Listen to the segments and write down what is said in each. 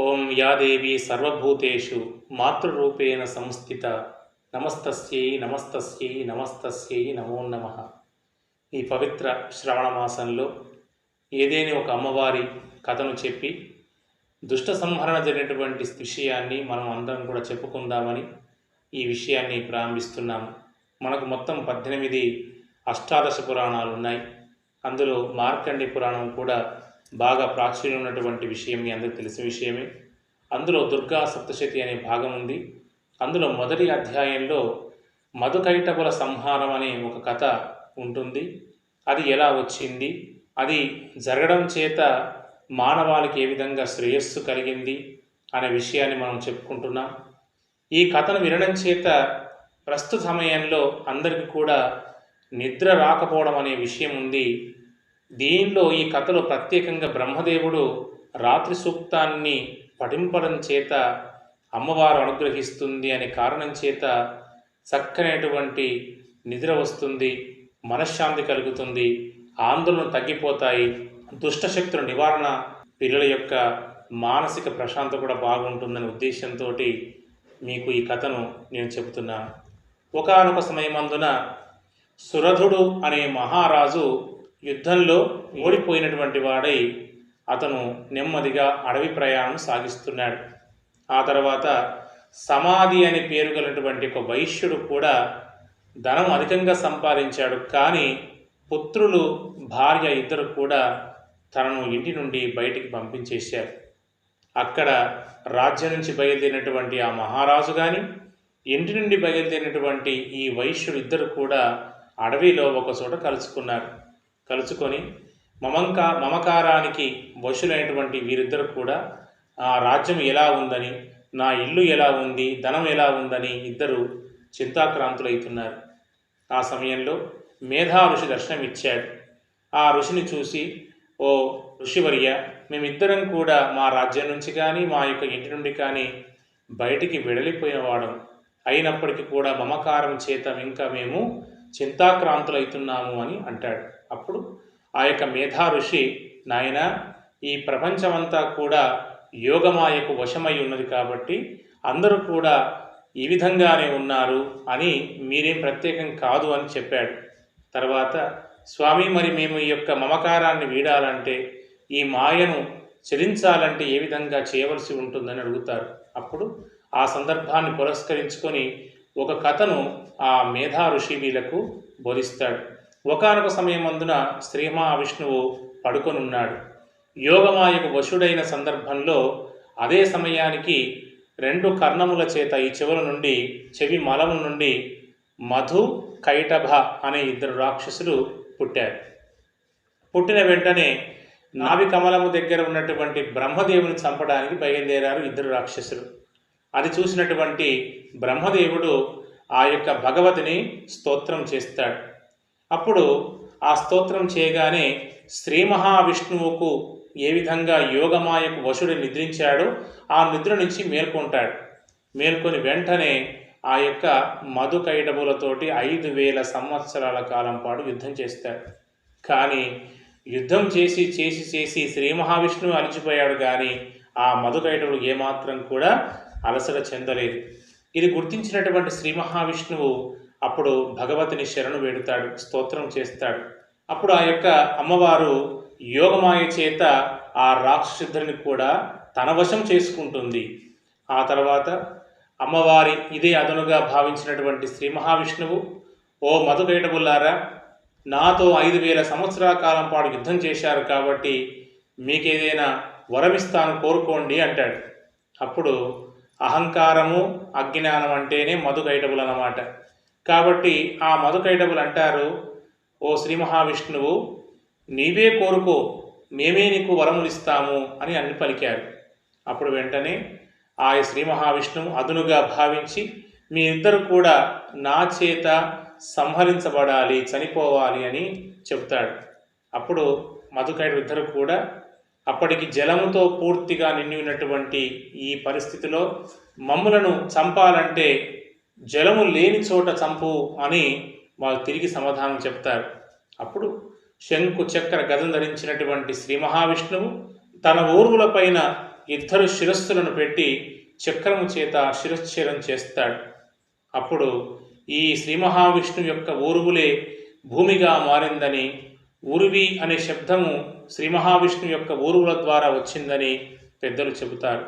ఓం yeah దేవి సర్వభూతేషు మాతృరూపేణ సంస్థిత నమస్తస్యై నమస్తస్యై నమస్తస్యై నమో నమః. ఈ పవిత్ర శ్రవణ మాసంలో ఏదేని ఒక అమ్మవారి కథను చెప్పి దుష్ట సంహరణ జరిగినటువంటి విషయాన్ని మనం అందరం కూడా చెప్పుకుందామని ఈ విషయాన్ని ప్రారంభిస్తున్నాము. మనకు మొత్తం 18 అష్టాదశ పురాణాలు ఉన్నాయి. అందులో మార్కండి పురాణం కూడా బాగా ప్రాచుర్యం ఉన్నటువంటి విషయం, మీ అందరికీ తెలిసిన విషయమే. అందులో దుర్గా సప్తశతి అనే భాగం ఉంది. అందులో మొదటి అధ్యాయంలో మధుకైటబుల సంహారం అనే ఒక కథ ఉంటుంది. అది ఎలా వచ్చింది, అది జరగడం చేత మానవాళికి ఏ విధంగా శ్రేయస్సు కలిగింది అనే విషయాన్ని మనం చెప్పుకుంటున్నాం. ఈ కథను వినడం చేత ప్రస్తుత సమయంలో అందరికీ కూడా నిద్ర రాకపోవడం అనే విషయం ఉంది. దీనిలో ఈ కథలో ప్రత్యేకంగా బ్రహ్మదేవుడు రాత్రి సూక్తాన్ని పఠింపడం చేత అమ్మవారు అనుగ్రహిస్తుంది అనే కారణం చేత చక్కనటువంటి నిద్ర వస్తుంది, మనశ్శాంతి కలుగుతుంది, ఆందోళన తగ్గిపోతాయి, దుష్టశక్తుల నివారణ, పిల్లల యొక్క మానసిక ప్రశాంతత కూడా బాగుంటుందనే ఉద్దేశంతో మీకు ఈ కథను నేను చెబుతున్నాను. ఒకానొక సమయమందున సురధుడు అనే మహారాజు యుద్ధంలో ఓడిపోయినటువంటి వాడై అతను నెమ్మదిగా అడవి ప్రయాణం సాగిస్తున్నాడు. ఆ తర్వాత సమాధి అనే పేరు కలిగినటువంటి ఒక వైశ్యుడు కూడా ధనం అధికంగా సంపాదించాడు. కానీ పుత్రులు, భార్య ఇద్దరు కూడా తనను ఇంటి నుండి బయటికి పంపించేశారు. అక్కడ రాజ్యం నుంచి బయలుదేరినటువంటి ఆ మహారాజు కానీ, ఇంటి నుండి బయలుదేరినటువంటి ఈ వైశ్యుడు ఇద్దరు కూడా అడవిలో ఒక చోట కలుసుకొని మమకారానికి వశులైనటువంటి వీరిద్దరు కూడా ఆ రాజ్యం ఎలా ఉందని, నా ఇల్లు ఎలా ఉంది, ధనం ఎలా ఉందని ఇద్దరు చింతాక్రాంతులవుతున్నారు. ఆ సమయంలో మేధా ఋషి దర్శనం ఇచ్చాడు. ఆ ఋషిని చూసి, ఓ ఋషివర్య, మేమిద్దరం కూడా మా రాజ్యం నుంచి కానీ మా యొక్క ఇంటి నుండి కానీ బయటికి వెడలిపోయిన వాడం అయినప్పటికీ కూడా మమకారం చేత ఇంకా మేము చింతాక్రాంతులవుతున్నాము అని అంటాడు. అప్పుడు ఆ యొక్క మేధా ఋషి, నాయన, ఈ ప్రపంచమంతా కూడా యోగమాయకు వశమై ఉన్నది కాబట్టి అందరూ కూడా ఈ విధంగానే ఉన్నారు అని, మీరేం ప్రత్యేకం కాదు అని చెప్పాడు. తర్వాత, స్వామి, మరి మేము ఈ యొక్క మమకారాన్ని వీడాలంటే, ఈ మాయను చెలించాలంటే ఏ విధంగా చేయవలసి ఉంటుందని అడుగుతారు. అప్పుడు ఆ సందర్భాన్ని పురస్కరించుకొని ఒక కథను ఆ మేధా ఋషి వీళ్ళకు బోధిస్తాడు. ఒకానొక సమయమందున శ్రీ మహావిష్ణువు పడుకొనున్నాడు. యోగమాయకు వశుడైన సందర్భంలో అదే సమయానికి 2 కర్ణముల చేత ఈ చెవి మలము నుండి మధు, కైటభ అనే 2 రాక్షసులు పుట్టారు. పుట్టిన వెంటనే నాభి కమలము దగ్గర ఉన్నటువంటి బ్రహ్మదేవుని చంపడానికి బయలుదేరారు 2 రాక్షసులు. అది చూసినటువంటి బ్రహ్మదేవుడు ఆ యొక్క భగవతిని స్తోత్రం చేస్తాడు. అప్పుడు ఆ స్తోత్రం చేయగానే శ్రీ మహావిష్ణువుకు ఏ విధంగా యోగమాయకు వశుడు నిద్రించాడో ఆ నిద్ర నుంచి మేల్కొంటాడు. మేల్కొని వెంటనే ఆ యొక్క మధుకైటబులతోటి 5000 సంవత్సరాల కాలం పాటు యుద్ధం చేస్తాడు. కానీ యుద్ధం చేసి శ్రీ మహావిష్ణువు అలసిపోయాడు. కానీ ఆ మధుకైటబులు ఏమాత్రం కూడా అలసట చెందలేదు. ఇది గుర్తించినటువంటి శ్రీ మహావిష్ణువు అప్పుడు భగవతిని శరణు వేడుతాడు, స్తోత్రం చేస్తాడు. అప్పుడు ఆ యొక్క అమ్మవారు యోగమాయ చేత ఆ రాక్షసుని కూడా తన వశం చేసుకుంటుంది. ఆ తర్వాత అమ్మవారి ఇదే అదనుగా భావించినటువంటి శ్రీ మహావిష్ణువు, ఓ మధుకైటబుల్లారా, నాతో 5000 సంవత్సరాల కాలం పాటు యుద్ధం చేశారు కాబట్టి మీకేదైనా వరమిస్తాను, కోరుకోండి అంటాడు. అప్పుడు అహంకారము, అజ్ఞానం అంటేనే మధుకైటబులు అన్నమాట. కాబట్టి ఆ మధుకైటబులు అంటారు, ఓ శ్రీ మహావిష్ణువు, నీవే కోరుకో, మేమే నీకు వరములు ఇస్తాము అని పలికారు. అప్పుడు వెంటనే ఆ శ్రీ మహావిష్ణువు అదునుగా భావించి, మీ ఇద్దరు కూడా నా చేత సంహరించబడాలి, చనిపోవాలి అని చెబుతాడు. అప్పుడు మధుకైటబులు ఇద్దరు కూడా అప్పటికి జలముతో పూర్తిగా నిండి ఉన్నటువంటి ఈ పరిస్థితిలో మమ్ములను చంపాలంటే జలము లేని చోట చంపు అని వాళ్ళు తిరిగి సమాధానం చెప్తారు. అప్పుడు శంకు చక్ర గదం ధరించినటువంటి శ్రీ మహావిష్ణువు తన ఊర్వుల పైన ఇద్దరు శిరస్సులను పెట్టి చక్రము చేత శిరశ్ఛేదం చేస్తాడు. అప్పుడు ఈ శ్రీ మహావిష్ణువు యొక్క ఊరువులే భూమిగా మారిందని, ఉరివి అనే శబ్దము శ్రీ మహావిష్ణువు యొక్క ఊరువుల ద్వారా వచ్చిందని పెద్దలు చెబుతారు.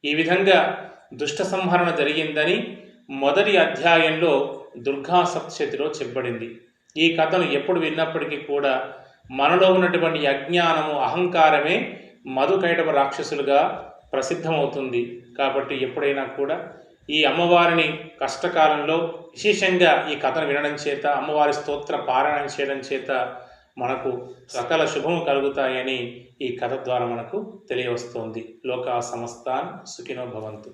ఈ విధంగా దుష్ట సంహరణ జరిగిందని మొదటి అధ్యాయంలో దుర్గా సప్తశతిలో చెప్పబడింది. ఈ కథను ఎప్పుడు విన్నప్పటికీ కూడా మనలో ఉన్నటువంటి అజ్ఞానము, అహంకారమే మధుకైటవ రాక్షసులుగా ప్రసిద్ధమవుతుంది. కాబట్టి ఎప్పుడైనా కూడా ఈ అమ్మవారిని కష్టకాలంలో విశేషంగా ఈ కథను వినడం చేత, అమ్మవారి స్తోత్ర పారాయణం చేయడం చేత మనకు సకల శుభము కలుగుతాయని ఈ కథ ద్వారా మనకు తెలియవస్తోంది. లోకా సమస్తాన్ సుఖినో భవంతు.